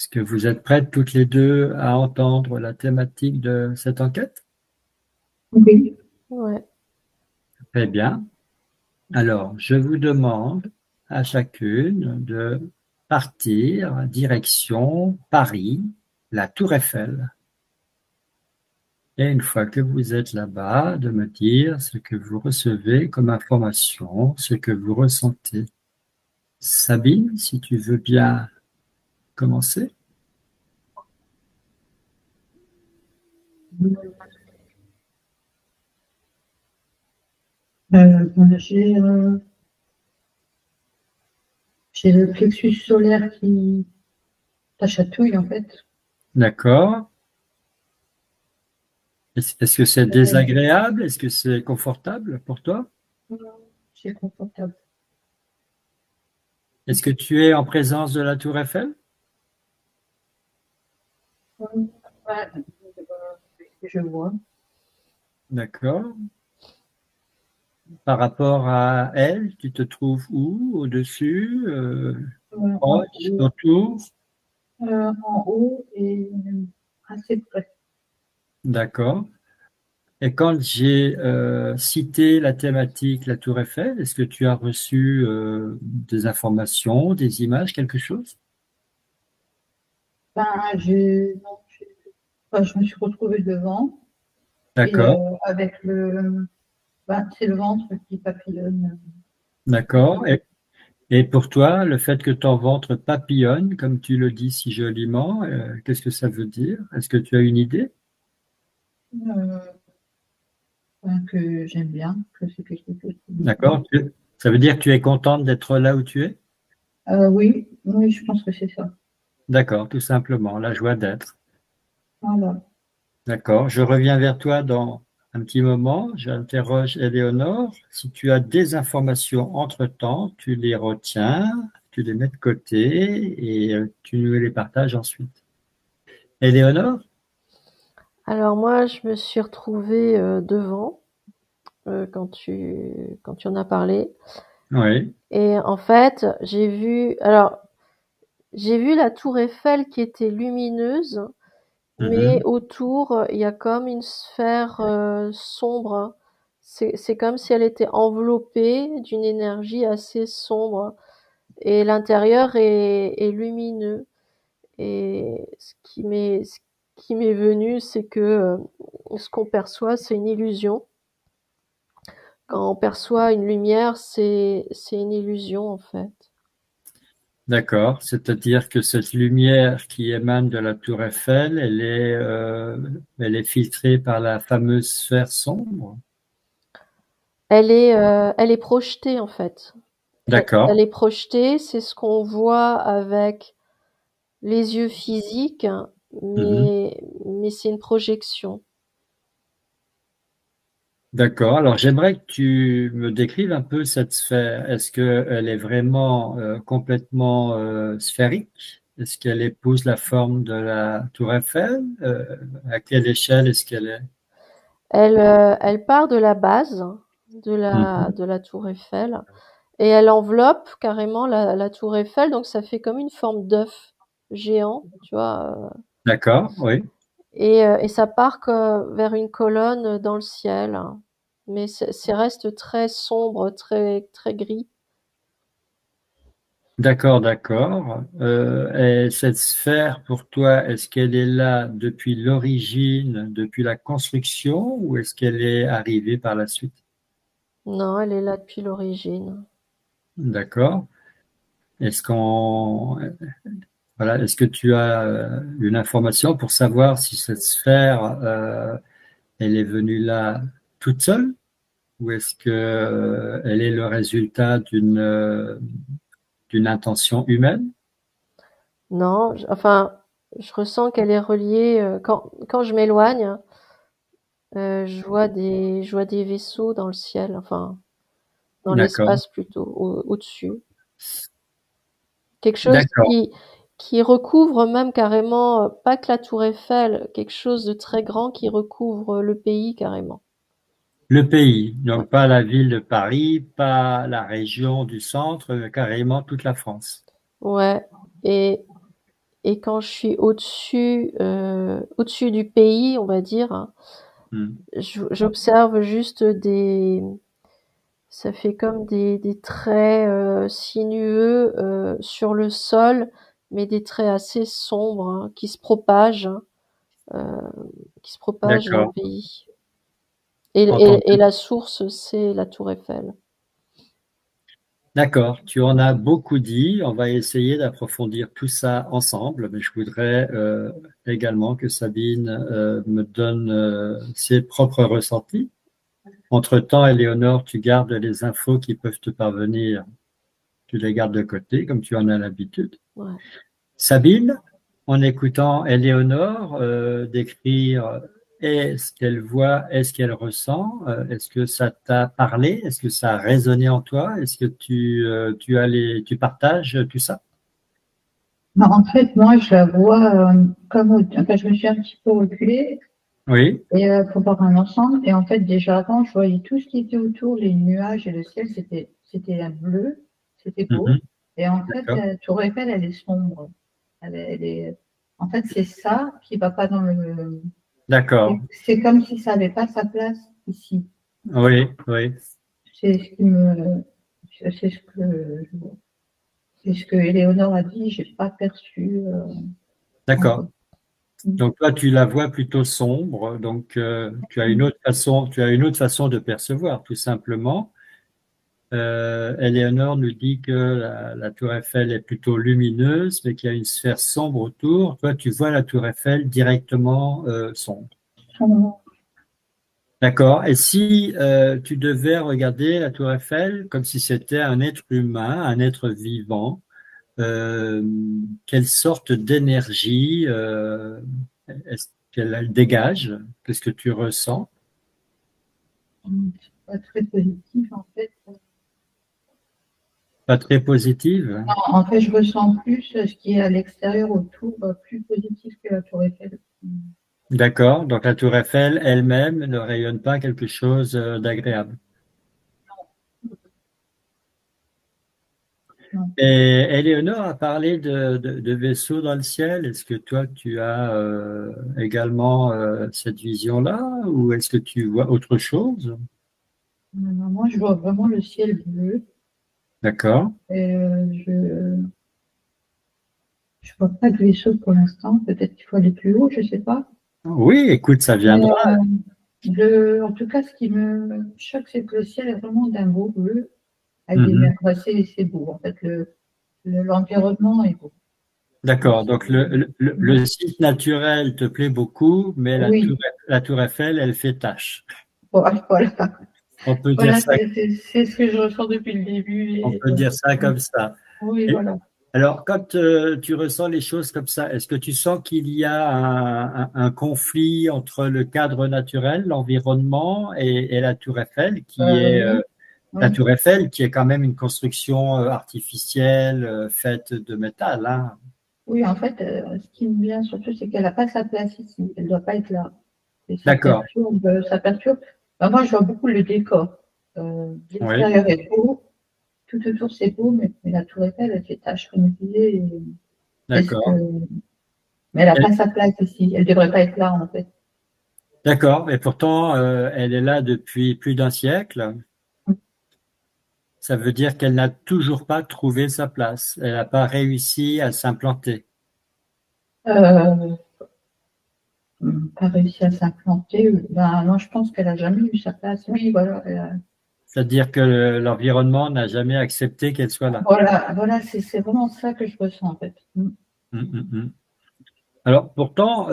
Est-ce que vous êtes prêtes toutes les deux à entendre la thématique de cette enquête? Oui. Ouais. Très bien. Alors, je vous demande à chacune de partir direction Paris, la Tour Eiffel. Et une fois que vous êtes là-bas, de me dire ce que vous recevez comme information, ce que vous ressentez. Sabine, si tu veux bien commencer. Voilà, j'ai le plexus solaire qui ça chatouille en fait. D'accord. Est-ce que c'est Euh, désagréable? Est-ce que c'est confortable pour toi? c'est confortable. Est-ce que tu es en présence de la Tour Eiffel? Ouais, je vois. D'accord. Par rapport à elle, tu te trouves où? Au-dessus, En proche, haut, autour? en haut et assez près. D'accord. Et quand j'ai cité la thématique la Tour Eiffel, est-ce que tu as reçu des informations, des images, quelque chose? Ben, non, je me suis retrouvée devant et D'accord, avec c'est le ventre qui papillonne. d'accord. Et pour toi, le fait que ton ventre papillonne, comme tu le dis si joliment, qu'est-ce que ça veut dire? Est-ce que tu as une idée? Euh, que j'aime bien, que c'est quelque chose qui me plaît. D'accord. Ça veut dire que tu es contente d'être là où tu es? Oui, oui, je pense que c'est ça. D'accord, tout simplement, la joie d'être. Voilà. D'accord. Je reviens vers toi dans un petit moment. J'interroge Éléonore. Si tu as des informations entre-temps, tu les retiens, tu les mets de côté et tu nous les partages ensuite. Éléonore? Alors moi, je me suis retrouvée devant quand tu en as parlé. Oui. Et en fait, j'ai vu la tour Eiffel qui était lumineuse, mais Mhm. autour, il y a comme une sphère sombre. C'est comme si elle était enveloppée d'une énergie assez sombre. Et l'intérieur est lumineux. Et ce qui m'est venu, c'est que ce qu'on perçoit, c'est une illusion. Quand on perçoit une lumière, c'est une illusion en fait. D'accord. C'est-à-dire que cette lumière qui émane de la tour Eiffel, elle est filtrée par la fameuse sphère sombre. Elle est projetée en fait. D'accord. Elle est projetée, c'est ce qu'on voit avec les yeux physiques, Mhm. mais c'est une projection. D'accord. Alors, j'aimerais que tu me décrives un peu cette sphère. Est-ce qu'elle est vraiment complètement sphérique? Est-ce qu'elle épouse la forme de la tour Eiffel? À quelle échelle est-ce qu'elle est? Elle part de la base Mhm. de la tour Eiffel et elle enveloppe carrément la tour Eiffel, donc ça fait comme une forme d'œuf géant, tu vois. D'accord, oui. Et ça part vers une colonne dans le ciel, mais c'est reste très sombre, très gris. D'accord, d'accord. Et cette sphère, pour toi, est-ce qu'elle est là depuis l'origine, depuis la construction, ou est-ce qu'elle est arrivée par la suite? Non, elle est là depuis l'origine. D'accord. Est-ce qu'on Voilà, est-ce que tu as une information pour savoir si cette sphère, elle est venue là toute seule ou est-ce que elle est le résultat d'une intention humaine? Non, enfin, je ressens qu'elle est reliée. Quand je m'éloigne, je vois des vaisseaux dans le ciel, enfin, dans D'accord, l'espace plutôt, au-dessus. Quelque chose d'accord. qui recouvre même carrément, pas que la tour Eiffel, quelque chose de très grand qui recouvre le pays carrément. Le pays, Ouais. donc pas la ville de Paris, pas la région du centre, mais carrément toute la France. Ouais. Et et quand je suis au-dessus du pays, on va dire, hein, j'observe juste ça fait comme des traits sinueux sur le sol, mais des traits assez sombres hein, euh, qui se propagent dans le D'accord. pays. Et, Entendu. et la source, c'est la Tour Eiffel. D'accord, tu en as beaucoup dit. On va essayer d'approfondir tout ça ensemble, mais je voudrais également que Sabine me donne ses propres ressentis. Entre-temps, Éléonore, tu gardes les infos qui peuvent te parvenir, tu les gardes de côté, comme tu en as l'habitude. Ouais. Sabine, en écoutant Éléonore décrire est-ce qu'elle voit, est-ce qu'elle ressent, est-ce que ça t'a parlé, est-ce que ça a résonné en toi, est-ce que tu partages tout ça? Non, en fait, moi, je la vois enfin, je me suis un petit peu reculée Oui. et pour voir un ensemble. Et en fait, déjà avant, je voyais tout ce qui était autour, les nuages et le ciel, c'était un bleu, c'était beau. Mhm. Et en fait, D'accord. Tour Eiffel, elle est sombre. En fait, c'est ça qui va pas dans le. D'accord. C'est comme si ça n'avait pas sa place ici. Oui, oui. C'est ce qui me, c'est ce que, c'est ce que Éléonore a dit. J'ai pas perçu. En D'accord. fait. Donc toi, tu la vois plutôt sombre, donc tu as une autre façon de percevoir, tout simplement. Éléonore nous dit que la tour Eiffel est plutôt lumineuse, mais qu'il y a une sphère sombre autour. Toi, tu vois la tour Eiffel directement sombre. D'accord. Et si tu devais regarder la tour Eiffel comme si c'était un être humain, un être vivant, euh, quelle sorte d'énergie est-ce qu'elle dégage? Qu'est-ce que tu ressens? C'est pas très positif en fait. Pas très positive? En fait, je ressens plus ce qui est à l'extérieur autour, plus positif que la Tour Eiffel. D'accord. Donc la tour Eiffel elle-même ne rayonne pas quelque chose d'agréable. Non. Et Éléonore a parlé de vaisseaux dans le ciel. Est-ce que toi, tu as également cette vision-là ou est-ce que tu vois autre chose? Non, moi, je vois vraiment le ciel bleu. D'accord. Et, je vois pas de vaisseau pour l'instant. Peut-être qu'il faut aller plus haut, je sais pas. Oui, écoute, ça Mais, viendra. en tout cas, ce qui me choque, c'est que le ciel est vraiment d'un beau bleu. Avec des Mhm. mer- bah, c'est beau. En fait, l'environnement est beau. D'accord. Donc le site naturel te plaît beaucoup, mais Oui, la tour Eiffel, elle fait tâche. voilà. On peut dire Voilà, ça, c'est ce que je ressens depuis le début. on peut dire ça comme ça. Oui, voilà. Alors, quand tu ressens les choses comme ça, est-ce que tu sens qu'il y a un conflit entre le cadre naturel, l'environnement et la Tour Eiffel, Oui, la oui. Tour Eiffel, qui est quand même une construction artificielle faite de métal, hein? Oui, en fait, ce qui me vient surtout, c'est qu'elle n'a pas sa place ici. Elle ne doit pas être là. Et ça D'accord. perturbe, ça perturbe. Ben, moi, je vois beaucoup le décor. Oui. L'extérieur est beau, tout autour c'est beau, mais la tour Eiffel, elle fait tache, comme je disais. Est-ce que... D'accord. Mais elle n'a Elle- pas sa place ici. Elle ne devrait pas être là, en fait. D'accord. Et pourtant, elle est là depuis plus d'un siècle. Ça veut dire qu'elle n'a toujours pas trouvé sa place. Elle n'a pas réussi à s'implanter. Euh, pas réussi à s'implanter. Ben, non, je pense qu'elle n'a jamais eu sa place. Oui, voilà. C'est-à-dire que l'environnement n'a jamais accepté qu'elle soit là. Voilà, c'est vraiment ça que je ressens, en fait. Mm, mm, mm. Alors pourtant,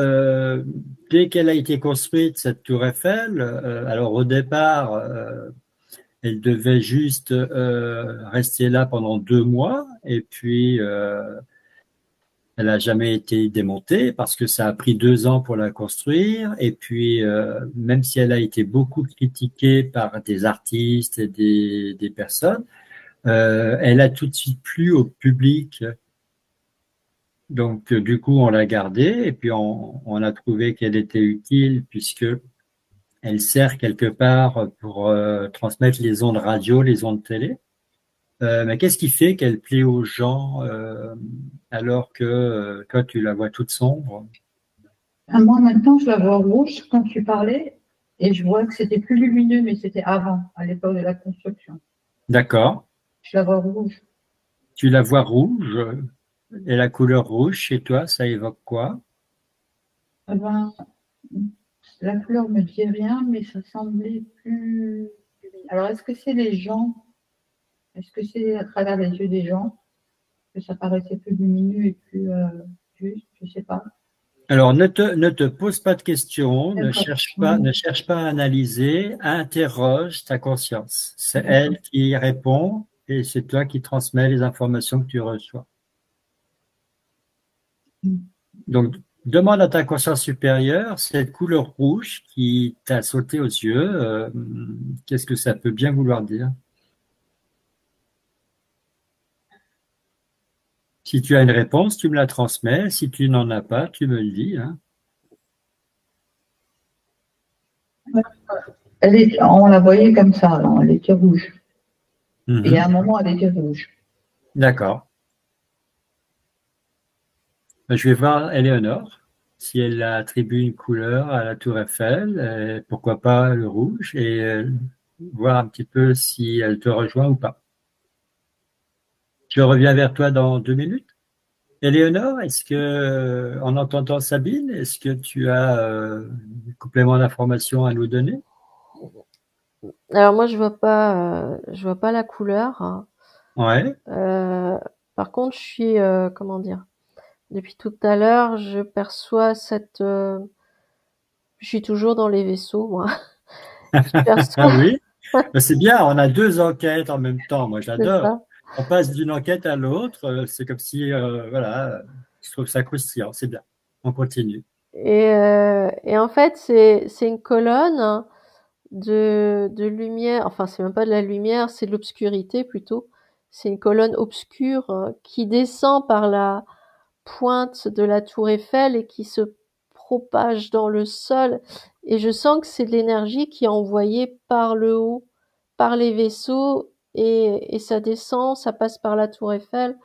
dès qu'elle a été construite, cette tour Eiffel, alors au départ, elle devait juste rester là pendant 2 mois, et puis elle n'a jamais été démontée parce que ça a pris 2 ans pour la construire, et puis même si elle a été beaucoup critiquée par des artistes et des personnes, elle a tout de suite plu au public. Donc, du coup, on l'a gardée et puis on a trouvé qu'elle était utile puisque elle sert quelque part pour transmettre les ondes radio, les ondes télé. Mais qu'est-ce qui fait qu'elle plaît aux gens alors que toi, tu la vois toute sombre? Ah, moi, maintenant, je la vois rouge quand tu parlais et je vois que c'était plus lumineux, mais c'était avant, à l'époque de la construction. D'accord. Je la vois rouge. Tu la vois rouge et la couleur rouge chez toi, ça évoque quoi? Eh ben, la couleur me dit rien, mais ça semblait plus. Alors, est-ce que c'est les gens? Est-ce que c'est à travers les yeux des gens que ça paraissait plus lumineux et plus juste? Je sais pas. Alors, ne te pose pas de questions, D'accord. ne cherche pas à analyser, interroge ta conscience. C'est D'accord. elle qui répond et c'est toi qui transmets les informations que tu reçois. Donc, demande à ta conscience supérieure, cette couleur rouge qui t'a sauté aux yeux, qu'est-ce que ça peut bien vouloir dire? Si tu as une réponse, tu me la transmets. Si tu n'en as pas, tu me le dis, hein. On la voyait comme ça, non, elle était rouge. Et à un Mhm. moment, elle était rouge. D'accord. Je vais voir Éléonore, si elle attribue une couleur à la tour Eiffel, pourquoi pas le rouge, et voir un petit peu si elle te rejoint ou pas. Je reviens vers toi dans 2 minutes. Éléonore, est-ce que, en entendant Sabine, est-ce que tu as un complément d'information à nous donner? Alors moi, je vois pas la couleur, hein. Ouais, Par contre, je suis, comment dire? Depuis tout à l'heure, je perçois je suis toujours dans les vaisseaux, moi. Je perçois, oui. Ben, c'est bien, on a deux enquêtes en même temps. Moi, c'est j'adore. ça. On passe d'une enquête à l'autre. C'est comme si, voilà, je trouve ça croustillant. C'est bien. On continue. Et en fait, c'est une colonne de lumière. Enfin, c'est même pas de la lumière, c'est de l'obscurité plutôt. C'est une colonne obscure qui descend par la pointe de la tour Eiffel et qui se propage dans le sol. Et je sens que c'est de l'énergie qui est envoyée par le haut, par les vaisseaux, et ça descend, ça passe par la tour Eiffel,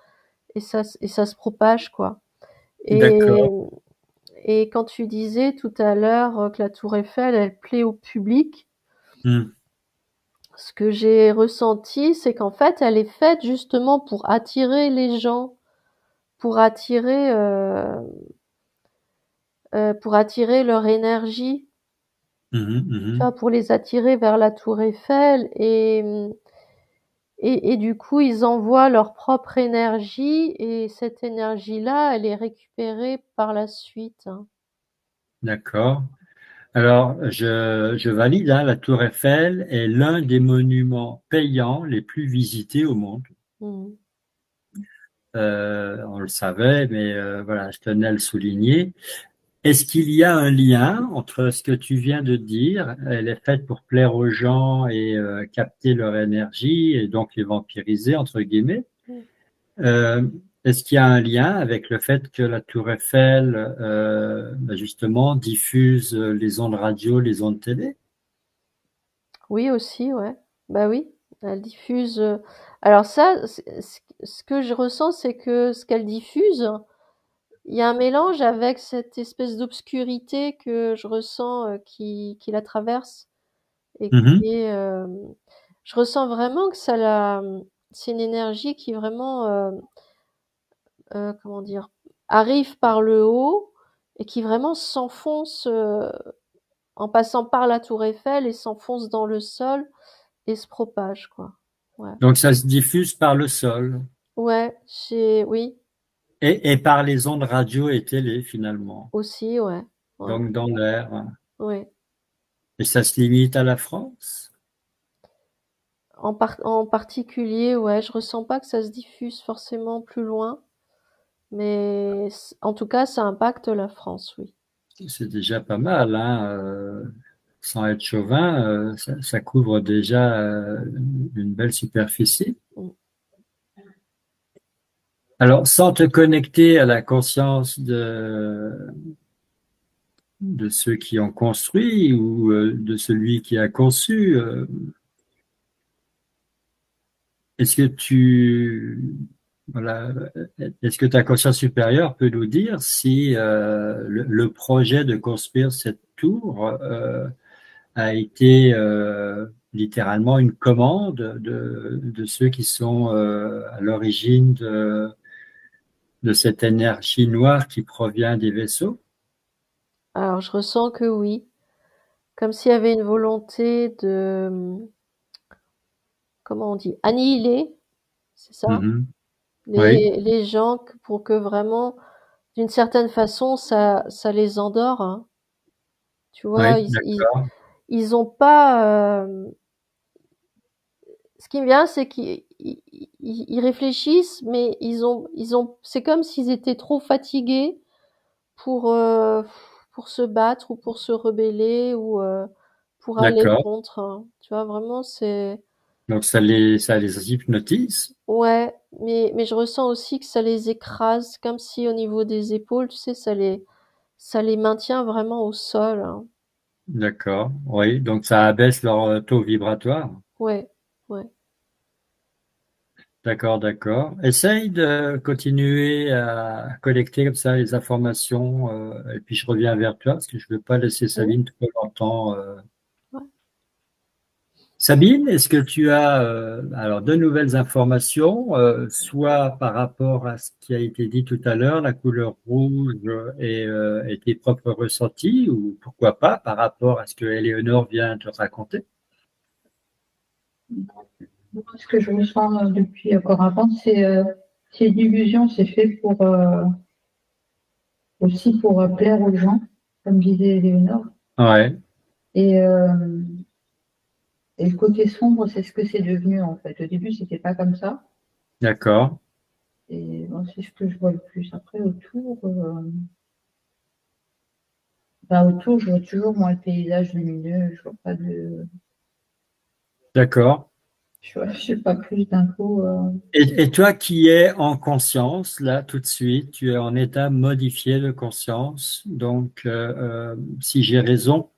et ça se propage, quoi. Et, D'accord. et quand tu disais tout à l'heure que la tour Eiffel, elle plaît au public, Hmm. ce que j'ai ressenti, c'est qu'en fait, elle est faite justement pour attirer les gens, pour attirer, pour attirer leur énergie, Mhm, tu vois, mhm. pour les attirer vers la tour Eiffel, et du coup, ils envoient leur propre énergie, et cette énergie-là, elle est récupérée par la suite, hein. D'accord. Alors, je valide, hein, la Tour Eiffel est l'un des monuments payants les plus visités au monde. Mhm. On le savait, mais voilà, je tenais à le souligner. Est-ce qu'il y a un lien entre ce que tu viens de dire, elle est faite pour plaire aux gens et capter leur énergie et donc les vampiriser, entre guillemets. Euh, Est-ce qu'il y a un lien avec le fait que la Tour Eiffel, justement, diffuse les ondes radio, les ondes télé? Oui, aussi, ouais. Bah oui, elle diffuse. Alors ça, ce que je ressens, c'est que ce qu'elle diffuse, il y a un mélange avec cette espèce d'obscurité que je ressens, qui la traverse, et Mhm. qui est. Je ressens vraiment que ça la. C'est une énergie qui vraiment, comment dire, arrive par le haut, et qui vraiment s'enfonce, en passant par la Tour Eiffel, et s'enfonce dans le sol et se propage, quoi. Ouais. Donc ça se diffuse par le sol Ouais, oui, et par les ondes radio et télé finalement, aussi, ouais. Ouais, donc dans l'air, hein. ouais. Et ça se limite à la France? En particulier, ouais, je ressens pas que ça se diffuse forcément plus loin, mais en tout cas, ça impacte la France, oui. C'est déjà pas mal, hein. Sans être chauvin, ça couvre déjà une belle superficie. Mm. Alors, sans te connecter à la conscience de ceux qui ont construit ou de celui qui a conçu, est-ce que voilà, est-ce que ta conscience supérieure peut nous dire si le projet de construire cette tour a été littéralement une commande de ceux qui sont à l'origine de cette énergie noire qui provient des vaisseaux? Alors, je ressens que oui, comme s'il y avait une volonté de, comment on dit, annihiler, c'est ça? Mhm. Oui, Les gens pour que vraiment, d'une certaine façon, ça les endort, hein. Tu vois, oui, d'accord, ils ont pas. Ce qui me vient, c'est qu'ils réfléchissent, mais c'est comme s'ils étaient trop fatigués pour euh, pour se battre ou pour se rebeller ou pour aller d'accord. contre, hein. Tu vois, vraiment, c'est Donc ça les hypnotise. ouais. Mais je ressens aussi que ça les écrase, comme si au niveau des épaules, tu sais, ça les maintient vraiment au sol, hein. D'accord, oui. Donc ça abaisse leur taux vibratoire. Ouais, ouais. D'accord, d'accord. Essaye de continuer à collecter comme ça les informations et puis je reviens vers toi parce que je ne veux pas laisser Mmh. Sabine trop longtemps. Ouais. Sabine, est-ce que tu as alors de nouvelles informations, soit par rapport à ce qui a été dit tout à l'heure, la couleur rouge et tes propres ressentis, ou pourquoi pas par rapport à ce que Éléonore vient de raconter? Moi, ce que je ressens depuis encore avant, c'est une illusion, c'est fait aussi pour plaire aux gens, comme disait Léonore. Ouais, Et, euh, et le côté sombre, c'est ce que c'est devenu en fait. Au début, c'était pas comme ça. d'accord. Et bon, c'est ce que je vois le plus. Après, autour, je vois toujours moi le paysage lumineux. Je vois pas de, D'accord. je sais pas plus d'infos. Et toi qui es en conscience, là, tout de suite, tu es en état modifié de conscience. Donc, si j'ai raison,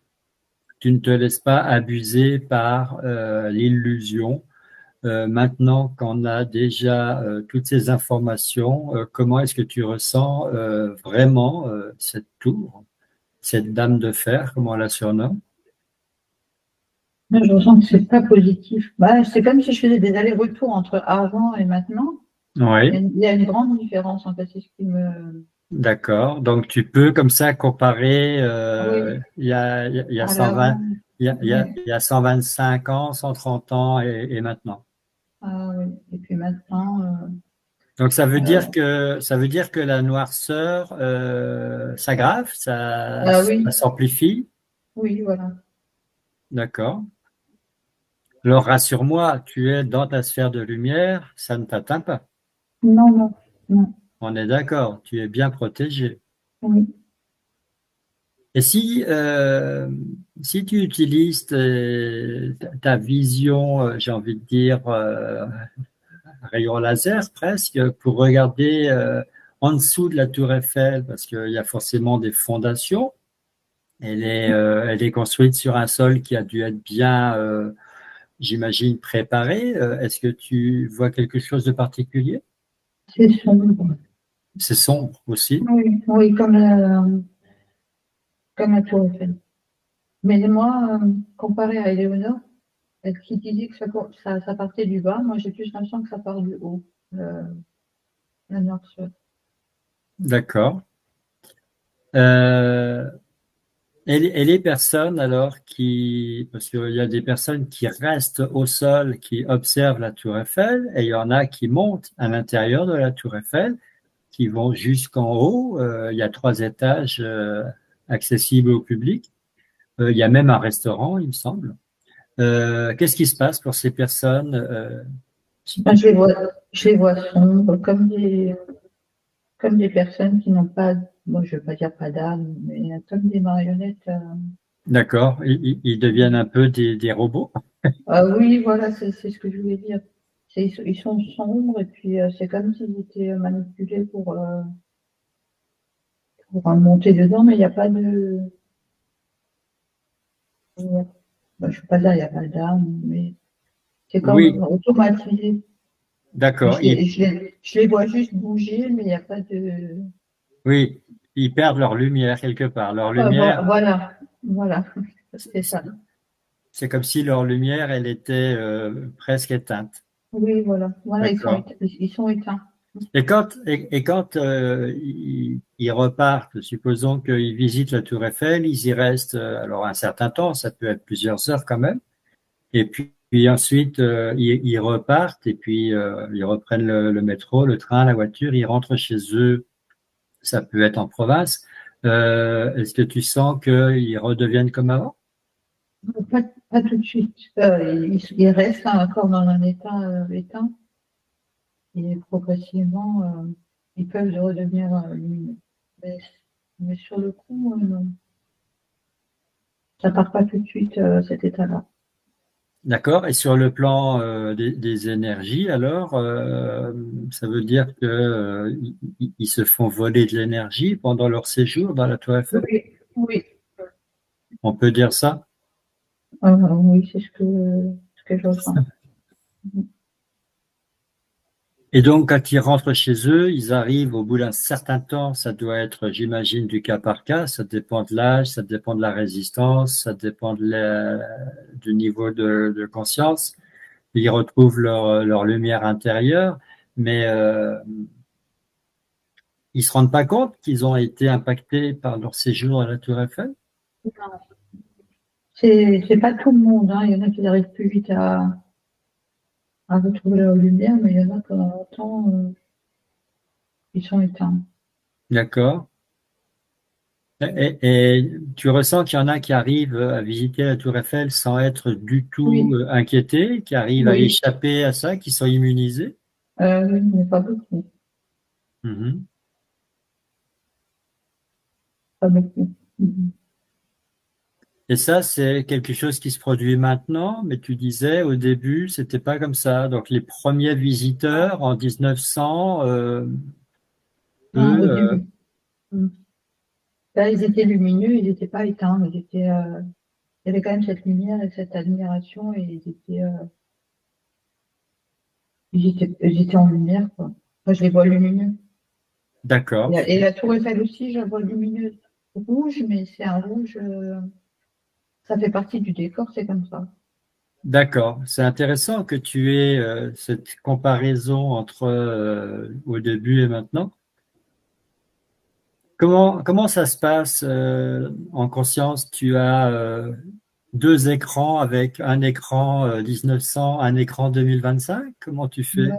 tu ne te laisses pas abuser par l'illusion. Maintenant qu'on a déjà toutes ces informations, comment est-ce que tu ressens vraiment cette tour, cette dame de fer, comme on la surnomme? Moi, je ressens que c'est pas positif. Bah, c'est comme si je faisais des allers-retours entre avant et maintenant. Oui, Il y a une grande différence en fait. C'est ce qui me. d'accord. Donc, tu peux comme ça comparer, Oui, il y a à 120, l'avant. il y a 125 ans, 130 ans et maintenant. Ah oui. Et puis maintenant, Donc, alors, ça veut dire que la noirceur s'aggrave, ah ça oui, s'amplifie. oui, voilà. D'accord. Alors, rassure-moi, tu es dans ta sphère de lumière, ça ne t'atteint pas. Non, non, non. On est d'accord, tu es bien protégé. Oui. Et si tu utilises ta vision, j'ai envie de dire, rayon laser presque, pour regarder en dessous de la tour Eiffel, parce qu'il y a forcément des fondations, elle est construite sur un sol qui a dû être bien, j'imagine, préparé. Est-ce que tu vois quelque chose de particulier? C'est sombre. C'est sombre aussi. Oui, oui, comme la Tour Eiffel. Mais moi, comparé à Éléonore, elle qui disait que ça partait du bas, moi j'ai plus l'impression que ça part du haut, la noirceur. D'accord. Euh, et les personnes alors parce qu'il y a des personnes qui restent au sol, qui observent la tour Eiffel, et il y en a qui montent à l'intérieur de la tour Eiffel, qui vont jusqu'en haut. Il y a 3 étages accessibles au public. Il y a même un restaurant, il me semble. Qu'est-ce qui se passe pour ces personnes? Moi, je les vois sombres, comme des personnes qui n'ont pas, moi je ne veux pas dire pas d'âme, mais comme des marionnettes. D'accord, ils deviennent un peu des robots. Ah oui, voilà, c'est ce que je voulais dire. Ils sont sombres et puis c'est comme s'ils étaient manipulés pour monter dedans, mais il n'y a pas de. Bah, je ne peux pas dire il n'y a pas d'âme, mais c'est comme Oui, automatisé. D'accord. Je les vois juste bouger, mais il n'y a pas de. Oui, ils perdent leur lumière quelque part. Leur lumière, Voilà, voilà, c'est c'est ça. c'est comme si leur lumière, elle était presque éteinte. Oui, voilà, voilà, D'accord. ils sont éteints. Et quand ils repartent, supposons qu'ils visitent la Tour Eiffel, ils y restent alors un certain temps, ça peut être plusieurs heures quand même. Et puis ensuite, ils repartent et puis ils reprennent le métro, le train, la voiture, ils rentrent chez eux. Ça peut être en province. Est-ce que tu sens qu'ils redeviennent comme avant? Pas, pas tout de suite. Ils restent encore dans un état éteint et progressivement, ils peuvent redevenir lumineux. Mais, mais sur le coup, non, ça part pas tout de suite cet état-là. D'accord. Et sur le plan des énergies, alors, ça veut dire que ils se font voler de l'énergie pendant leur séjour dans la Tour Eiffel? Oui, oui. On peut dire ça? Oui, c'est ce que je ressens. Et donc, quand ils rentrent chez eux, ils arrivent au bout d'un certain temps, ça doit être, j'imagine, du cas par cas, ça dépend de l'âge, ça dépend de la résistance, ça dépend du niveau de conscience. Ils retrouvent leur lumière intérieure, mais ils se rendent pas compte qu'ils ont été impactés par leur séjour à la Tour Eiffel? C'est pas tout le monde, hein. Il y en a qui arrivent plus vite à retrouver leur lumière, mais il y en a pendant longtemps, ils sont éteints. D'accord. Et tu ressens qu'il y en a qui arrivent à visiter la Tour Eiffel sans être du tout Oui, inquiétés, qui arrivent à oui, échapper à ça, qui sont immunisés? oui, mais pas beaucoup, Mhm. pas beaucoup. Mhm. Et ça, c'est quelque chose qui se produit maintenant, mais tu disais au début, c'était pas comme ça. Donc les premiers visiteurs en 1900, Au eux, début. Mhm. Là, ils étaient lumineux, ils n'étaient pas éteints, il y avait quand même cette lumière et cette admiration, et ils étaient en lumière, quoi. Moi, je les vois lumineux. d'accord, Et la tour Eiffel aussi, je la vois lumineuse. Rouge, mais c'est un rouge, ça fait partie du décor, c'est comme ça. d'accord. C'est intéressant que tu aies cette comparaison entre au début et maintenant. Comment ça se passe en conscience? Tu as deux écrans avec un écran 1900, un écran 2025. Comment tu fais? Bah,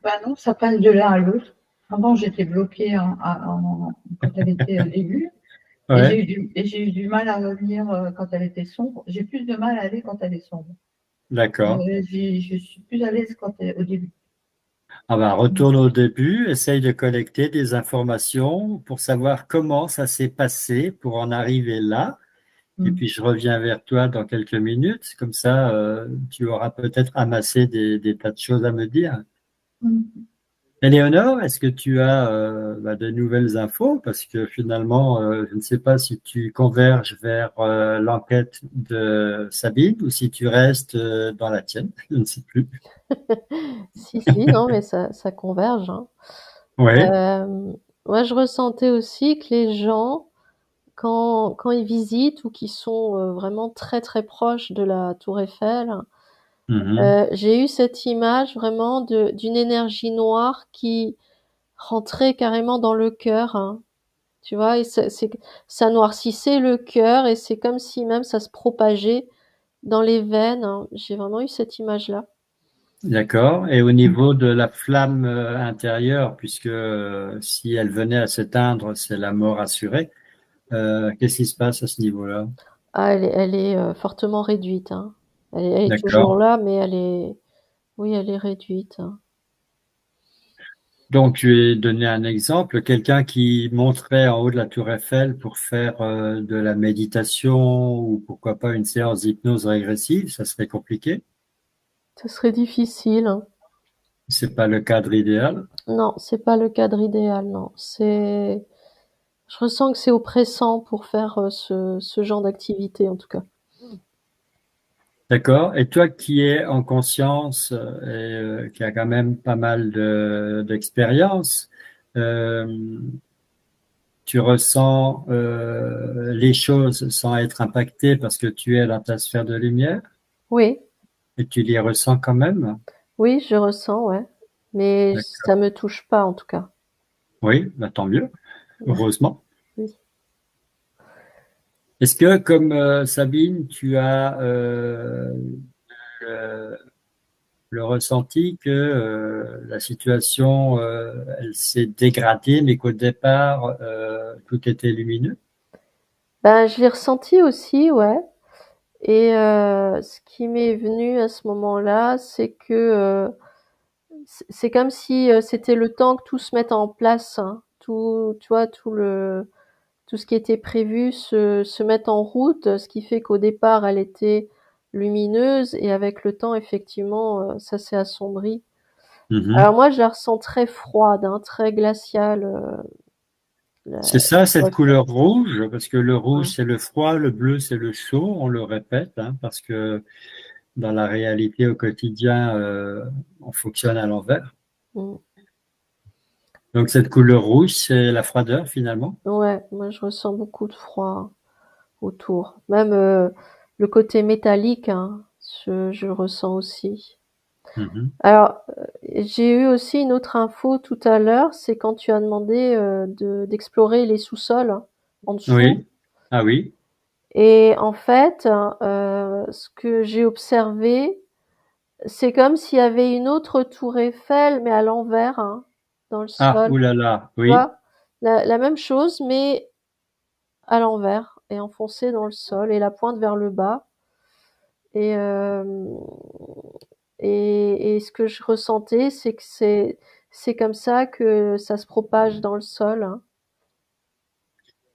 bah non, ça passe de l'un à l'autre. Avant, j'étais bloquée quand elle était au début, Ouais, et j'ai eu du mal à revenir quand elle était sombre. J'ai plus de mal à aller quand elle est sombre. d'accord. Je suis plus à l'aise au début. Ah ben, retourne au début, essaye de collecter des informations pour savoir comment ça s'est passé pour en arriver là. Et Mm. puis je reviens vers toi dans quelques minutes. Comme ça, tu auras peut-être amassé des tas de choses à me dire. Mm. Éléonore, est-ce que tu as de nouvelles infos? Parce que finalement, je ne sais pas si tu converges vers l'enquête de Sabine ou si tu restes dans la tienne. Je ne sais plus. Si, si, non, mais ça converge, hein. Oui. Euh, Moi, je ressentais aussi que les gens, quand ils visitent ou qui sont vraiment très très proches de la Tour Eiffel, Mhm. j'ai eu cette image vraiment d'une énergie noire qui rentrait carrément dans le cœur, hein. Tu vois, et ça noircissait le cœur et c'est comme si même ça se propageait dans les veines, hein. J'ai vraiment eu cette image-là. D'accord. Et au niveau de la flamme intérieure, puisque si elle venait à s'éteindre, c'est la mort assurée, qu'est-ce qui se passe à ce niveau-là? Ah, elle est fortement réduite, hein. Elle est toujours D'accord. là, mais oui, elle est réduite, hein. Donc, tu es donné un exemple, quelqu'un qui monterait en haut de la Tour Eiffel pour faire de la méditation ou pourquoi pas une séance d'hypnose régressive, ça serait compliqué. Ça serait difficile, hein. C'est pas le cadre idéal. Non, c'est pas le cadre idéal, non. Je ressens que c'est oppressant pour faire ce genre d'activité, en tout cas. D'accord. Et toi qui es en conscience et qui a quand même pas mal d'expérience, euh, tu ressens les choses sans être impacté parce que tu es dans ta sphère de lumière Oui, et tu les ressens quand même. oui, je ressens, ouais. Mais D'accord. ça me touche pas, en tout cas. Oui, bah, tant mieux, heureusement. Oui. Est-ce que, comme Sabine, tu as le, le ressenti que la situation, elle s'est dégradée, mais qu'au départ, tout était lumineux? Ben, je l'ai ressenti aussi, ouais. Et ce qui m'est venu à ce moment-là, c'est que c'est comme si c'était le temps que tout se mette en place, hein. Tout, tu vois, tout ce qui était prévu se mette en route, ce qui fait qu'au départ, elle était lumineuse et avec le temps, effectivement, ça s'est assombri. Alors Mhm. moi, je la ressens très froide, hein, très glaciale. C'est ça, cette Ouais, couleur rouge, parce que le rouge, ouais. c'est le froid, le bleu, c'est le chaud, on le répète, hein, parce que dans la réalité au quotidien, on fonctionne à l'envers. Mm. Donc cette couleur rouge, c'est la froideur finalement. Ouais, moi je ressens beaucoup de froid autour. Même le côté métallique, hein, je le ressens aussi. Mhm. Alors, j'ai eu aussi une autre info tout à l'heure, c'est quand tu as demandé d'explorer les sous-sols en dessous. Oui. Ah oui. Et en fait, ce que j'ai observé, c'est comme s'il y avait une autre tour Eiffel, mais à l'envers, hein, dans le Ah, sol. oulala, Tu oui. vois, la même chose, mais à l'envers et enfoncée dans le sol et la pointe vers le bas. Et, et ce que je ressentais, c'est que c'est comme ça que ça se propage dans le sol, hein.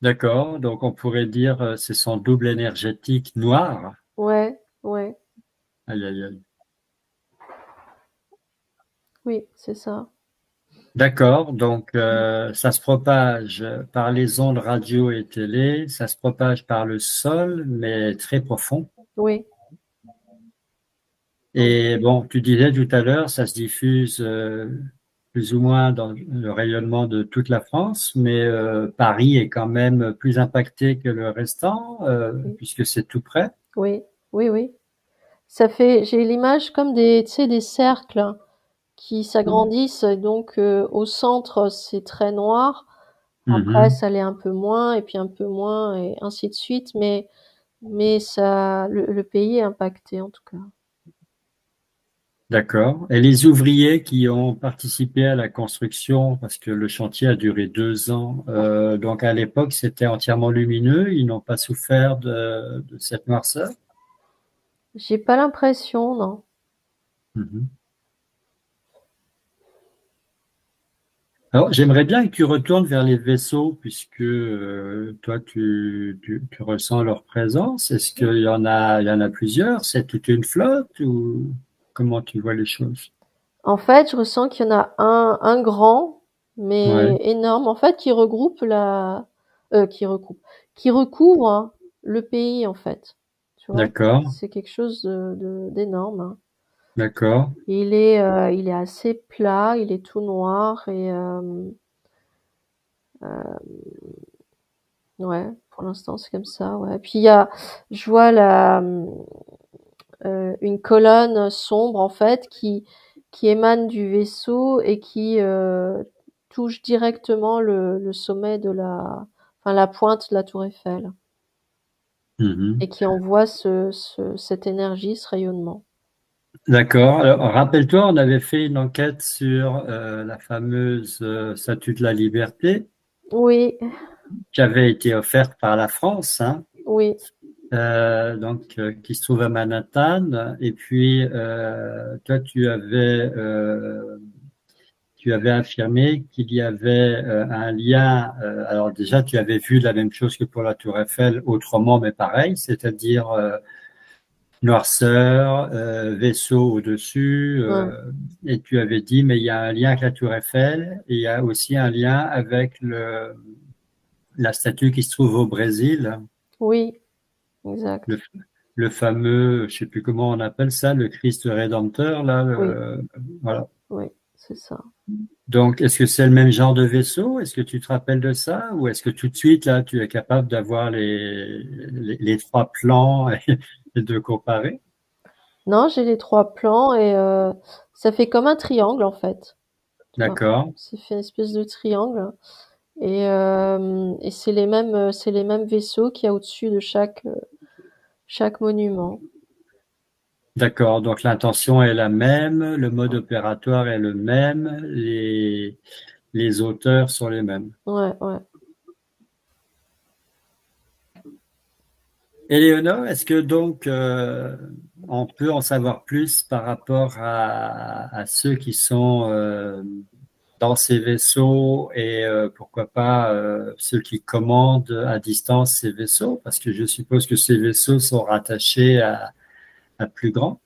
D'accord. Donc on pourrait dire c'est son double énergétique noir. Ouais, ouais, Aïe, aïe, aïe. oui, c'est ça. D'accord. Donc ça se propage par les ondes radio et télé, ça se propage par le sol, mais très profond. Oui, oui, Et bon, tu disais tout à l'heure, ça se diffuse plus ou moins dans le rayonnement de toute la France, mais Paris est quand même plus impacté que le restant, oui, puisque c'est tout près. oui, oui, oui. Ça fait, j'ai l'image comme des, tu sais, des cercles, hein, qui s'agrandissent. Et donc, au centre, c'est très noir. Après, Mhm. ça l'est un peu moins, et puis un peu moins, et ainsi de suite. Mais ça, le pays est impacté, en tout cas. D'accord. Et les ouvriers qui ont participé à la construction, parce que le chantier a duré 2 ans, donc à l'époque c'était entièrement lumineux, ils n'ont pas souffert de cette noirceur. J'ai pas l'impression, non. Mhm. Alors, j'aimerais bien que tu retournes vers les vaisseaux puisque toi, tu ressens leur présence. Est-ce qu'il y en a plusieurs? C'est toute une flotte ou comment tu vois les choses? En fait, je ressens qu'il y en a un grand, mais Ouais, énorme, en fait, qui recoupe, qui recouvre, hein, le pays, en fait. Tu vois, d'accord, c'est quelque chose d'énorme, hein. d'accord. Il est assez plat, il est tout noir et ouais, pour l'instant c'est comme ça, ouais. Puis je vois une colonne sombre en fait qui émane du vaisseau et qui touche directement le sommet enfin la pointe de la tour Eiffel Mhm. et qui envoie cette énergie, ce rayonnement. D'accord. Alors, rappelle-toi, on avait fait une enquête sur la fameuse Statue de la Liberté Oui, qui avait été offerte par la France, hein. oui, Qui se trouve à Manhattan. Et puis, toi, tu avais affirmé qu'il y avait un lien. Alors déjà, tu avais vu la même chose que pour la Tour Eiffel, autrement, mais pareil, c'est-à-dire noirceur, vaisseau au-dessus. ouais, Et tu avais dit, mais il y a un lien avec la Tour Eiffel et il y a aussi un lien avec la statue qui se trouve au Brésil. oui, Le, exact. le fameux, je sais plus comment on appelle ça, le Christ Rédempteur, là, Oui, voilà. oui, c'est ça. Donc, est-ce que c'est le même genre de vaisseau? Est-ce que tu te rappelles de ça? Ou est-ce que tout de suite, là, tu es capable d'avoir les trois plans et de comparer? Non, j'ai les trois plans et ça fait comme un triangle en fait. Tu vois, D'accord, c'est fait une espèce de triangle et c'est les mêmes vaisseaux qu'il y a au-dessus de chaque monument. d'accord. Donc, l'intention est la même, le mode opératoire est le même, les auteurs sont les mêmes. Ouais, ouais. Éléonore, est-ce que donc on peut en savoir plus par rapport à ceux qui sont dans ces vaisseaux et pourquoi pas ceux qui commandent à distance ces vaisseaux? Parce que je suppose que ces vaisseaux sont rattachés à plus grand.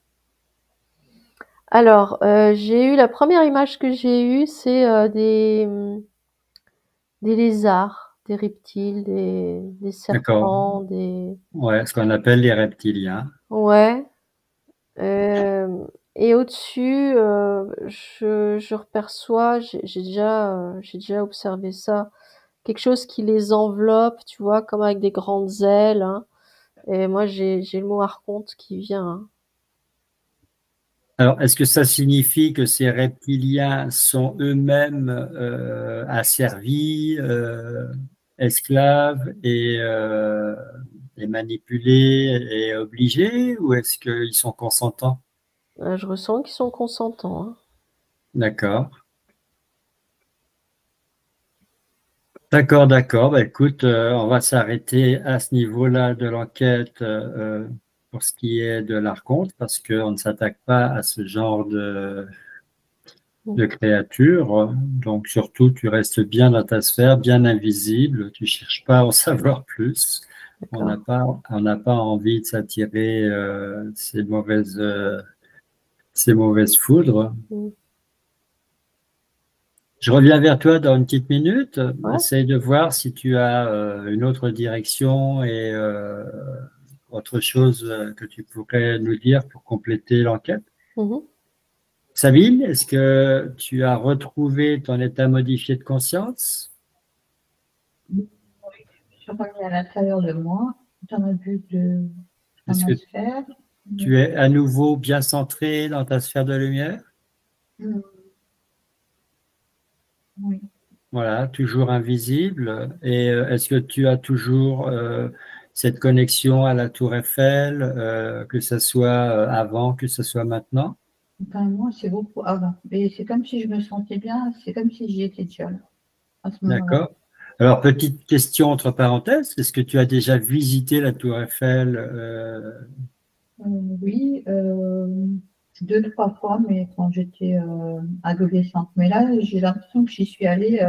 Alors, j'ai eu la première image que j'ai eue, c'est des lézards, des reptiles, des D'accord. serpents, des Ouais, ce qu'on appelle les reptiliens. ouais. Et au-dessus, je reperçois, j'ai déjà observé ça, quelque chose qui les enveloppe, tu vois, comme avec des grandes ailes, hein. Et moi, j'ai le mot archonte qui vient, hein. Alors, est-ce que ça signifie que ces reptiliens sont eux-mêmes asservis, esclaves et manipulés et obligés, ou est-ce qu'ils sont consentants? Je ressens qu'ils sont consentants, hein. D'accord. D'accord, d'accord. Bah, écoute, on va s'arrêter à ce niveau-là de l'enquête pour ce qui est de l'archonte, parce qu'on ne s'attaque pas à ce genre de créatures. Donc surtout, tu restes bien dans ta sphère, bien invisible. Tu cherches pas à en savoir plus. D'accord. On n'a pas envie de s'attirer ces mauvaises foudres. Mm. Je reviens vers toi dans une petite minute. Ouais. Essaye de voir si tu as une autre direction et autre chose que tu pourrais nous dire pour compléter l'enquête. Mhm. Sabine, est-ce que tu as retrouvé ton état modifié de conscience? Je suis revenue à l'intérieur de moi, dans ma bulle dans Est-ce ma que sphère. tu es à nouveau bien centré dans ta sphère de lumière? Mm, oui. Voilà, toujours invisible. Et est-ce que tu as toujours cette connexion à la Tour Eiffel, que ce soit avant, que ce soit maintenant? Enfin, moi, c'est beaucoup avant. Mais c'est comme si je me sentais bien, c'est comme si j'y étais déjà là, à ce moment-là. D'accord. Alors, petite question entre parenthèses, est-ce que tu as déjà visité la Tour Eiffel? Oui, deux, trois fois, mais quand j'étais adolescente. Mais là, j'ai l'impression que j'y suis allée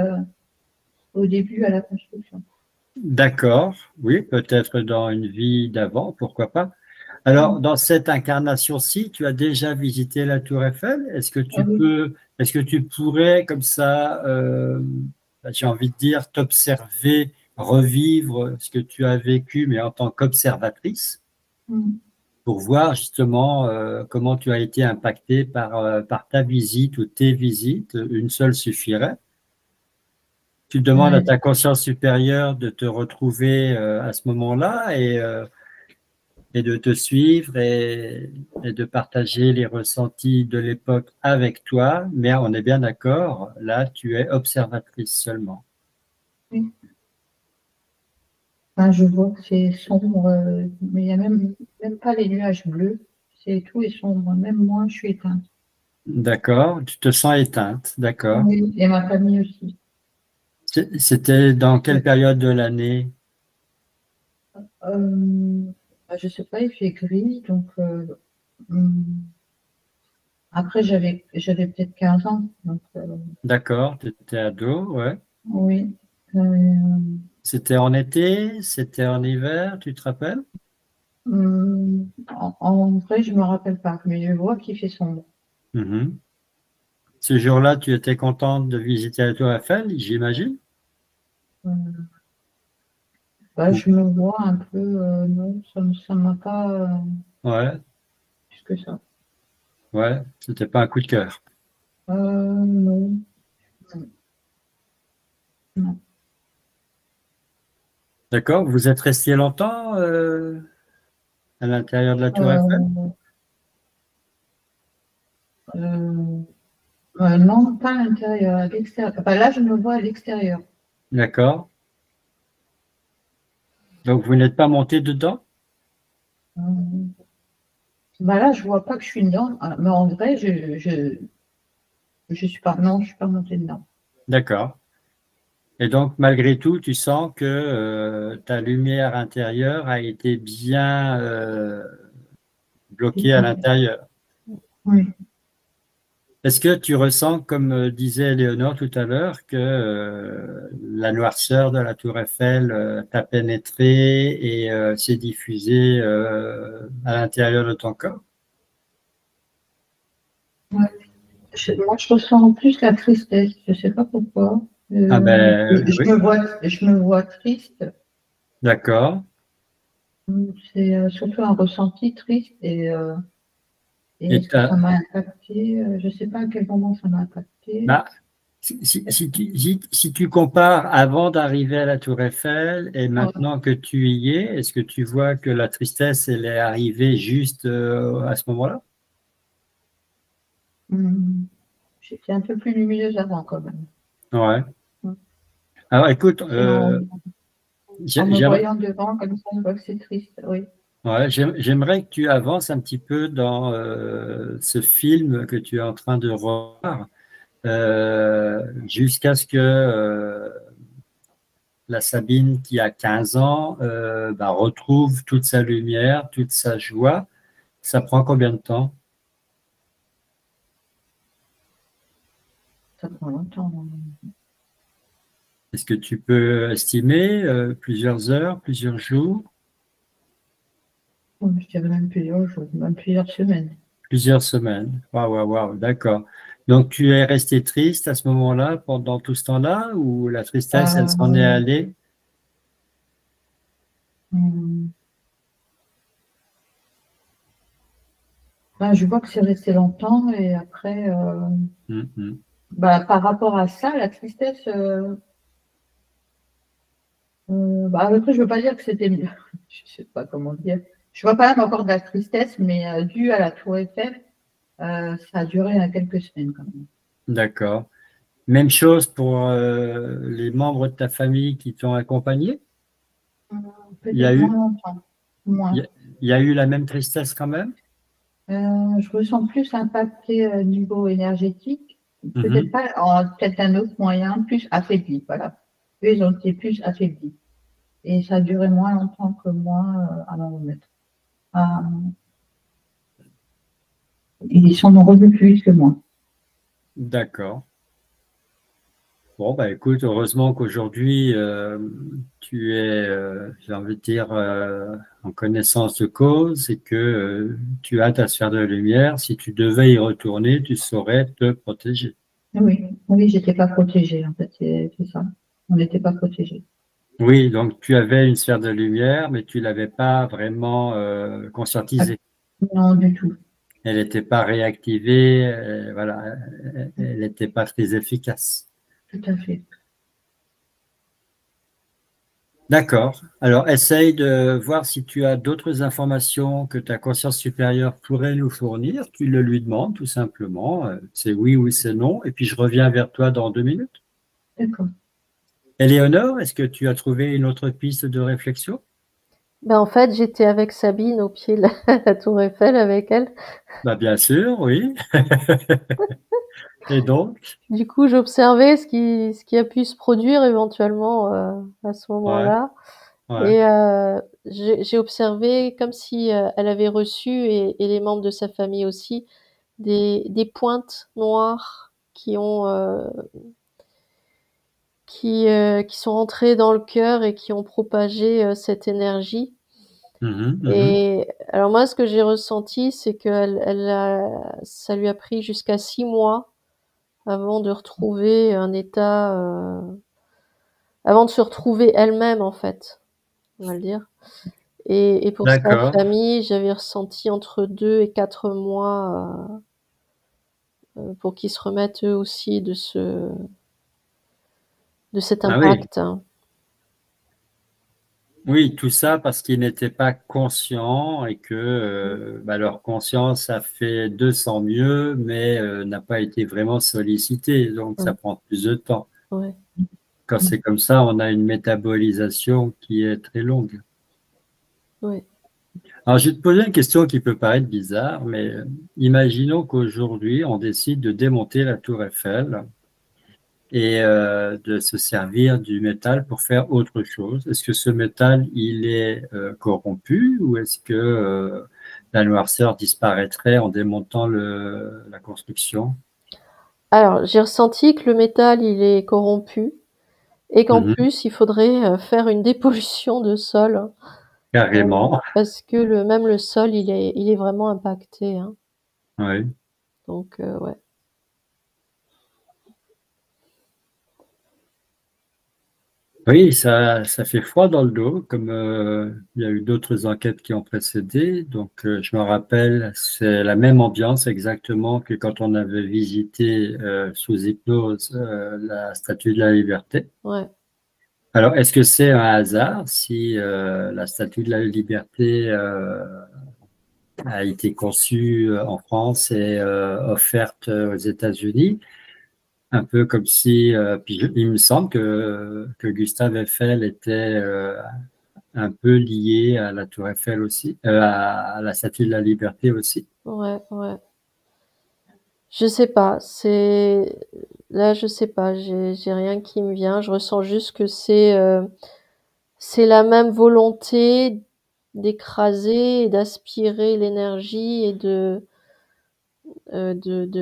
au début à la construction. D'accord, oui, peut-être dans une vie d'avant, pourquoi pas. Alors, dans cette incarnation-ci, tu as déjà visité la Tour Eiffel. Ah oui. Est-ce que tu pourrais, comme ça, j'ai envie de dire, t'observer, revivre ce que tu as vécu, mais en tant qu'observatrice, Mm. pour voir justement comment tu as été impacté par ta visite ou tes visites. Une seule suffirait. Tu demandes à Ouais. ta conscience supérieure de te retrouver à ce moment-là et de te suivre et de partager les ressentis de l'époque avec toi, mais on est bien d'accord, là tu es observatrice seulement. Oui. Enfin, je vois que c'est sombre, mais il n'y a même pas les nuages bleus. C'est tout est sombre. Même moi, je suis éteinte. D'accord, tu te sens éteinte, d'accord. Oui, et ma famille aussi. C'était dans quelle période de l'année? Je sais pas, il fait gris, donc hum, après j'avais peut-être 15 ans, donc D'accord, tu étais ado, ouais. oui. C'était en été, c'était en hiver, tu te rappelles? En vrai, je me rappelle pas, mais je vois qu'il fait sombre. Mhm. Ce jour-là, tu étais contente de visiter la Tour Eiffel, j'imagine? Euh, Bah, je me vois un peu, non, ça m'a pas Ouais, plus que ça. ouais, c'était pas un coup de cœur. Non, non. D'accord, vous êtes resté longtemps à l'intérieur de la Tour Eiffel? Euh, euh, non, pas à l'intérieur, à l'extérieur. Enfin, là, je me vois à l'extérieur. D'accord. Donc vous n'êtes pas monté dedans? Euh, Bah là, je vois pas que je suis dedans, mais en vrai, je suis pas, non, je suis pas montée dedans. D'accord. Et donc, malgré tout, tu sens que ta lumière intérieure a été bien C'est bloquée à ça. l'intérieur. Oui. Est-ce que tu ressens, comme disait Léonore tout à l'heure, que la noirceur de la Tour Eiffel t'a pénétré et s'est diffusée à l'intérieur de ton corps? Ouais. Moi, je ressens plus la tristesse. Je sais pas pourquoi. Ah ben oui, Je me vois triste. d'accord. C'est surtout un ressenti triste et Et est-ce que ça m'a impacté? Je sais pas à quel moment ça m'a impacté. bah, si tu compares avant d'arriver à la Tour Eiffel et Ouais. maintenant que tu y es, est-ce que tu vois que la tristesse, elle est arrivée juste à ce moment-là? Hum, J'étais un peu plus lumineuse avant quand même. Ouais. Hum. Alors écoute, Et en me j'aimerais voyant devant comme ça, je vois que c'est triste. Oui. ouais, j'aimerais que tu avances un petit peu dans ce film que tu es en train de revoir jusqu'à ce que la Sabine qui a 15 ans bah, retrouve toute sa lumière, toute sa joie. Ça prend combien de temps? Ça prend longtemps. Est-ce que tu peux estimer plusieurs heures, plusieurs jours, Je dirais même plusieurs jours, même plusieurs semaines. plusieurs semaines? Waouh, waouh, waouh, d'accord. Donc tu es resté triste à ce moment-là, pendant tout ce temps-là, ou la tristesse, elle s'en est Euh, allée? hum, je vois que c'est resté longtemps et après, Mhm. bah, par rapport à ça, la tristesse, bah, après, je veux pas dire que c'était mieux. Je sais pas comment dire. Je vois quand même encore de la tristesse, mais due à la Tour Eiffel, ça a duré quelques semaines quand même. D'accord. Même chose pour les membres de ta famille qui t'ont accompagné? Il y a Peut-être moins eu, longtemps, il y moins. a, il y a eu la même tristesse quand même? Je ressens plus impacté niveau énergétique, peut-être Mhm. pas, peut-être un autre moyen, plus affaibli, voilà. Eux, ils ont été plus affaiblis. Et ça a duré moins longtemps que moi à m'en remettre. Euh, ils s'en ont revu plus que moi. D'accord. Bon, bah écoute, heureusement qu'aujourd'hui, tu es, j'ai envie de dire, en connaissance de cause et que tu as ta sphère de lumière. Si tu devais y retourner, tu saurais te protéger. Oui, oui, j'étais pas protégée, en fait, c'est ça. On n'était pas protégés. Oui, donc tu avais une sphère de lumière, mais tu l'avais pas vraiment Ah, conscientisée. non, du tout. Elle n'était pas réactivée, voilà, elle n'était pas très efficace. Tout à fait. D'accord. Alors, essaye de voir si tu as d'autres informations que ta conscience supérieure pourrait nous fournir. Tu le lui demandes tout simplement. C'est oui ou c'est non. Et puis, je reviens vers toi dans 2 minutes. D'accord. Éléonore, est-ce que tu as trouvé une autre piste de réflexion? Ben, en fait, j'étais avec Sabine au pied de la, la Tour Eiffel avec elle. Bah, bien sûr, oui. Et donc? Du coup, j'observais ce qui a pu se produire éventuellement à ce Ouais, moment-là. ouais. Et j'ai observé comme si elle avait reçu, et les membres de sa famille aussi, des pointes noires qui sont entrées dans le cœur et qui ont propagé cette énergie. Mhm, mhm. Et alors moi, ce que j'ai ressenti, c'est que ça lui a pris jusqu'à 6 mois avant de retrouver un état, avant de se retrouver elle-même en fait. on va le dire. Et pour sa D'accord. famille, j'avais ressenti entre 2 et 4 mois pour qu'ils se remettent eux aussi de cet Ah oui. impact. Oui, tout ça parce qu'ils n'étaient pas conscients et que leur conscience a fait de son mieux, mais n'a pas été vraiment sollicitée, donc ça Ouais, prend plus de temps. ouais, Quand c'est comme ça, on a une métabolisation qui est très longue. ouais. Alors, je vais te poser une question qui peut paraître bizarre, mais imaginons qu'aujourd'hui, on décide de démonter la tour Eiffel et de se servir du métal pour faire autre chose. Est-ce que ce métal, il est corrompu ou est-ce que la noirceur disparaîtrait en démontant la construction? Alors, j'ai ressenti que le métal, il est corrompu et qu'en Mhm. plus, il faudrait faire une dépollution de sol Carrément, parce que même le sol, il est vraiment impacté, hein. oui. Donc, ouais. Oui, ça fait froid dans le dos, comme il y a eu d'autres enquêtes qui ont précédé. Donc, je me rappelle, c'est la même ambiance exactement que quand on avait visité sous hypnose la Statue de la Liberté. Ouais. Alors, est-ce que c'est un hasard si la Statue de la Liberté a été conçue en France et offerte aux États-Unis? Un peu comme si, il me semble que Gustave Eiffel était un peu lié à la Tour Eiffel aussi, à la Statue de la Liberté aussi. Ouais, ouais. Je sais pas, là, je sais pas, j'ai rien qui me vient. Je ressens juste que c'est la même volonté d'écraser et d'aspirer l'énergie et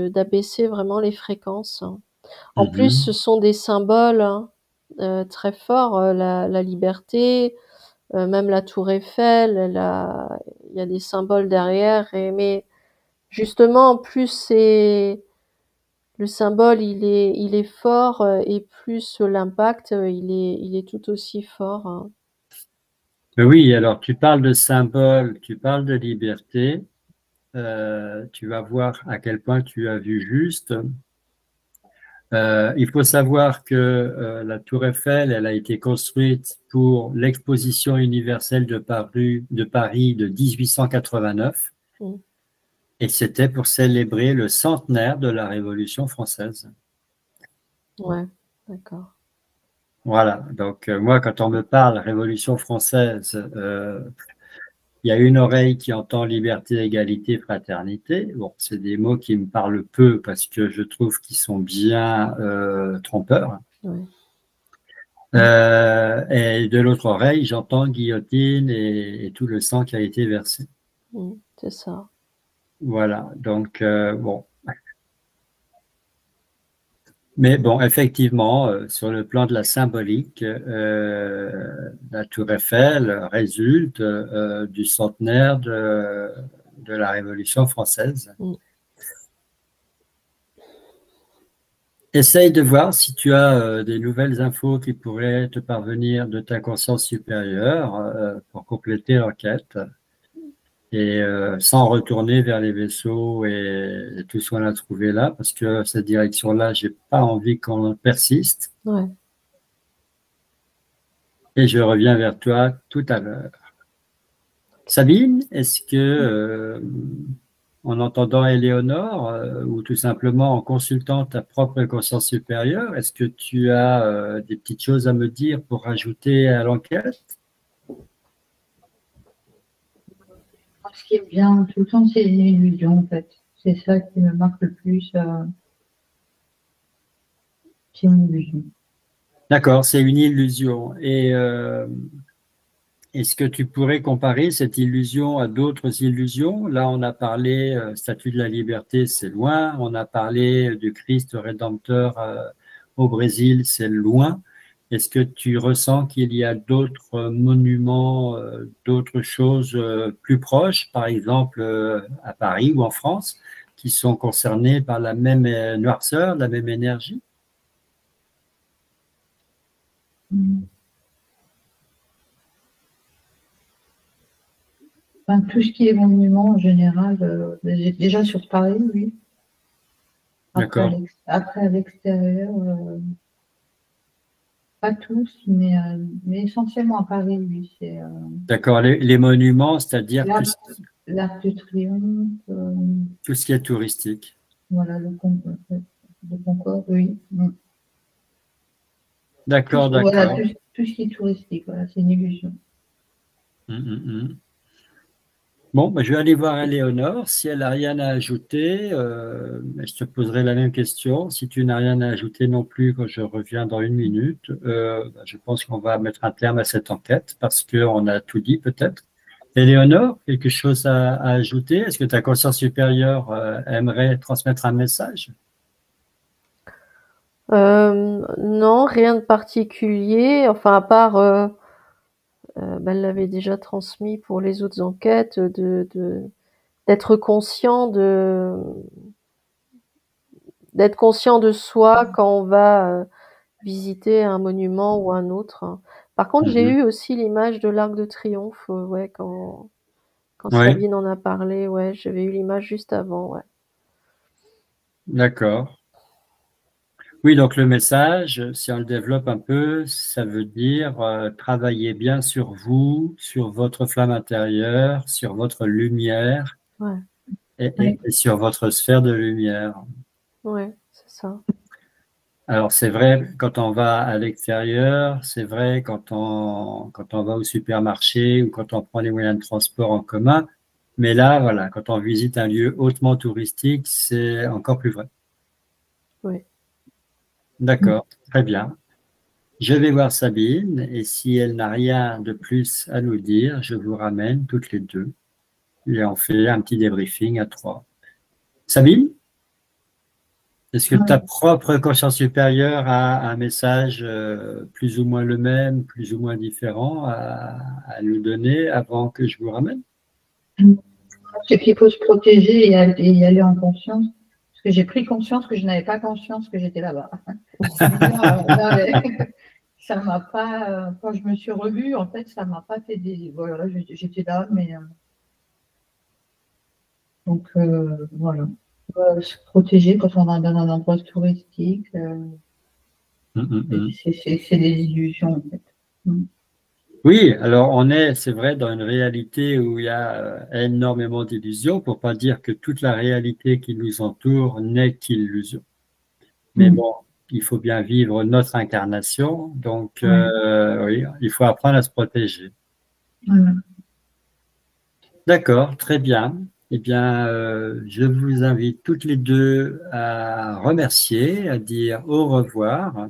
d'abaisser vraiment les fréquences. En plus, ce Mhm. sont des symboles, hein, très forts, la liberté, même la Tour Eiffel, il y a des symboles derrière. Mais justement, en plus, le symbole, il est fort, et plus l'impact, il est tout aussi fort, hein. Mais oui, alors tu parles de symbole, tu parles de liberté, tu vas voir à quel point tu as vu juste. Il faut savoir que la Tour Eiffel, elle a été construite pour l'Exposition universelle de Paris de 1889 Mm. et c'était pour célébrer le centenaire de la Révolution française. Ouais, d'accord. Voilà, donc moi, quand on me parle Révolution française, il y a une oreille qui entend liberté, égalité, fraternité. Bon, c'est des mots qui me parlent peu parce que je trouve qu'ils sont bien trompeurs. Ouais. Et de l'autre oreille, j'entends guillotine et tout le sang qui a été versé. C'est ça. Voilà, donc bon. Mais bon, effectivement, sur le plan de la symbolique, la Tour Eiffel résulte du centenaire de la Révolution française. Mm. Essaye de voir si tu as des nouvelles infos qui pourraient te parvenir de ta conscience supérieure pour compléter l'enquête et sans retourner vers les vaisseaux et tout ce qu'on a trouvé là, parce que cette direction-là, j'ai pas envie qu'on persiste. Ouais. Et je reviens vers toi tout à l'heure. Sabine, est-ce que, en entendant Éléonore, ou tout simplement en consultant ta propre conscience supérieure, est-ce que tu as des petites choses à me dire pour rajouter à l'enquête? Ce qui est bien tout le temps, c'est une illusion, en fait. C'est ça qui me marque le plus. C'est une illusion. D'accord, c'est une illusion. Et est-ce que tu pourrais comparer cette illusion à d'autres illusions? Là, on a parlé Statue de la Liberté, c'est loin. On a parlé du Christ Rédempteur au Brésil, c'est loin. Est-ce que tu ressens qu'il y a d'autres monuments, d'autres choses plus proches, par exemple à Paris ou en France, qui sont concernés par la même noirceur, la même énergie? Mm. Enfin, tout ce qui est monument en général, déjà sur Paris, oui. D'accord. Après à l'extérieur, pas tous, mais essentiellement à Paris, oui. C'est D'accord. Les monuments, c'est-à-dire l'Arc l'Arc de Triomphe, tout ce qui est touristique. voilà, le Concorde, oui. Mm. D'accord, Voilà, d'accord. tout ce qui est touristique, voilà, c'est une illusion. Hum, hum, hum. Bon, bah, je vais aller voir Éléonore. Si elle n'a rien à ajouter, je te poserai la même question. Si tu n'as rien à ajouter non plus quand je reviens dans une minute, bah, je pense qu'on va mettre un terme à cette enquête parce qu'on a tout dit peut-être. Éléonore, quelque chose à ajouter? Est-ce que ta conscience supérieure aimerait transmettre un message? Non, rien de particulier. Enfin, à part, elle l'avait déjà transmis pour les autres enquêtes, d'être conscient de soi quand on va visiter un monument ou un autre. Par contre, j'ai Mhm. eu aussi l'image de l'Arc de Triomphe, ouais, quand Oui, Sabine en a parlé, ouais, j'avais eu l'image juste avant, ouais. d'accord. Oui, donc le message, si on le développe un peu, ça veut dire travaillez bien sur vous, sur votre flamme intérieure, sur votre lumière Ouais, Oui, et sur votre sphère de lumière. ouais, c'est ça. Alors c'est vrai quand on va à l'extérieur, c'est vrai quand on va au supermarché ou quand on prend les moyens de transport en commun, mais là, voilà, quand on visite un lieu hautement touristique, c'est encore plus vrai. Ouais. D'accord, très bien. Je vais voir Sabine et si elle n'a rien de plus à nous dire, je vous ramène toutes les deux et on fait un petit débriefing à trois. Sabine, est-ce que ta oui. propre conscience supérieure a un message plus ou moins le même, plus ou moins différent à nous donner avant que je vous ramène? C'est qu'il faut se protéger et y aller en conscience. Parce que j'ai pris conscience que je n'avais pas conscience que j'étais là-bas. Non, mais ça m'a pas. Quand je me suis revue, en fait, ça m'a pas fait des. Voilà, j'étais là, mais. Donc, voilà. Se protéger quand on va dans un endroit touristique, Hum, hum, hum. c'est des illusions, en fait. Mm. Oui, alors c'est vrai, dans une réalité où il y a énormément d'illusions, pour pas dire que toute la réalité qui nous entoure n'est qu'illusion. Mais Mm. bon, il faut bien vivre notre incarnation, donc Ouais. oui, il faut apprendre à se protéger. Voilà. D'accord, très bien. Eh bien, je vous invite toutes les deux à remercier, à dire au revoir.